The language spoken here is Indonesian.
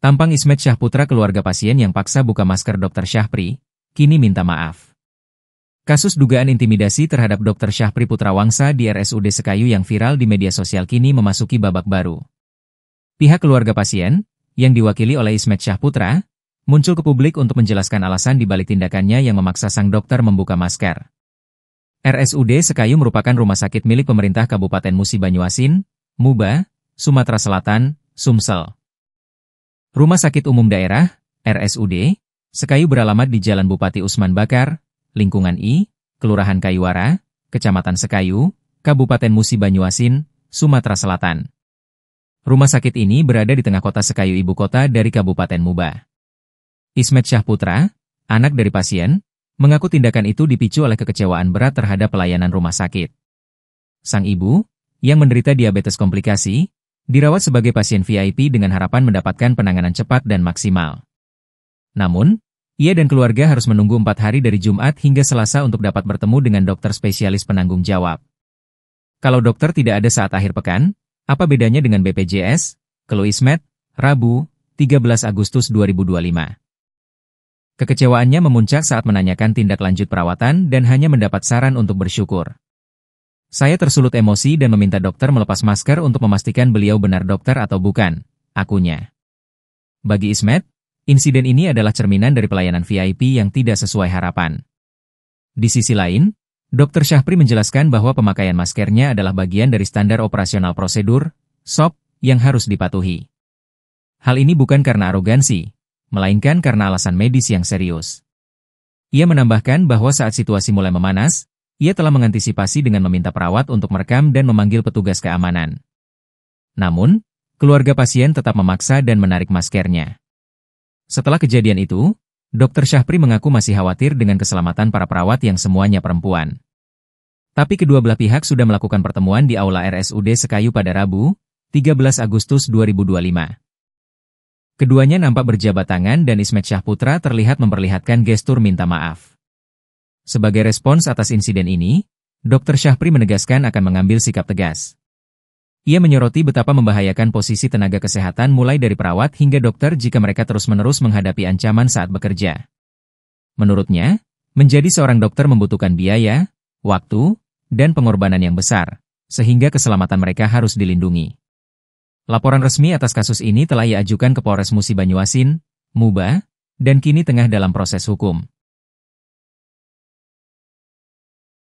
Tampang Ismet Syahputra keluarga pasien yang paksa buka masker Dr. Syahpri, kini minta maaf. Kasus dugaan intimidasi terhadap Dr. Syahpri Putrawangsa di RSUD Sekayu yang viral di media sosial kini memasuki babak baru. Pihak keluarga pasien, yang diwakili oleh Ismet Syahputra, muncul ke publik untuk menjelaskan alasan dibalik tindakannya yang memaksa sang dokter membuka masker. RSUD Sekayu merupakan rumah sakit milik pemerintah Kabupaten Musi Banyuasin, Muba, Sumatera Selatan, Sumsel. Rumah Sakit Umum Daerah, RSUD, Sekayu beralamat di Jalan Bupati Usman Bakar, Lingkungan I, Kelurahan Kayuara, Kecamatan Sekayu, Kabupaten Musi Banyuasin, Sumatera Selatan. Rumah sakit ini berada di tengah kota Sekayu ibu kota dari Kabupaten Muba. Ismet Syahputra, anak dari pasien, mengaku tindakan itu dipicu oleh kekecewaan berat terhadap pelayanan rumah sakit. Sang ibu, yang menderita diabetes komplikasi, dirawat sebagai pasien VIP dengan harapan mendapatkan penanganan cepat dan maksimal. Namun, ia dan keluarga harus menunggu 4 hari dari Jumat hingga Selasa untuk dapat bertemu dengan dokter spesialis penanggung jawab. Kalau dokter tidak ada saat akhir pekan, apa bedanya dengan BPJS? Keluh Ismet, Rabu, 13 Agustus 2025. Kekecewaannya memuncak saat menanyakan tindak lanjut perawatan dan hanya mendapat saran untuk bersyukur. Saya tersulut emosi dan meminta dokter melepas masker untuk memastikan beliau benar dokter atau bukan, akunya. Bagi Ismet, insiden ini adalah cerminan dari pelayanan VIP yang tidak sesuai harapan. Di sisi lain, Dr. Syahpri menjelaskan bahwa pemakaian maskernya adalah bagian dari standar operasional prosedur, SOP, yang harus dipatuhi. Hal ini bukan karena arogansi, melainkan karena alasan medis yang serius. Ia menambahkan bahwa saat situasi mulai memanas, ia telah mengantisipasi dengan meminta perawat untuk merekam dan memanggil petugas keamanan. Namun, keluarga pasien tetap memaksa dan menarik maskernya. Setelah kejadian itu, Dr. Syahpri mengaku masih khawatir dengan keselamatan para perawat yang semuanya perempuan. Tapi kedua belah pihak sudah melakukan pertemuan di Aula RSUD Sekayu pada Rabu, 13 Agustus 2025. Keduanya nampak berjabat tangan dan Ismet Syahputra terlihat memperlihatkan gestur minta maaf. Sebagai respons atas insiden ini, Dr. Syahpri menegaskan akan mengambil sikap tegas. Ia menyoroti betapa membahayakan posisi tenaga kesehatan mulai dari perawat hingga dokter jika mereka terus-menerus menghadapi ancaman saat bekerja. Menurutnya, menjadi seorang dokter membutuhkan biaya, waktu, dan pengorbanan yang besar, sehingga keselamatan mereka harus dilindungi. Laporan resmi atas kasus ini telah ia ajukan ke Polres Musi Banyuasin, Muba, dan kini tengah dalam proses hukum.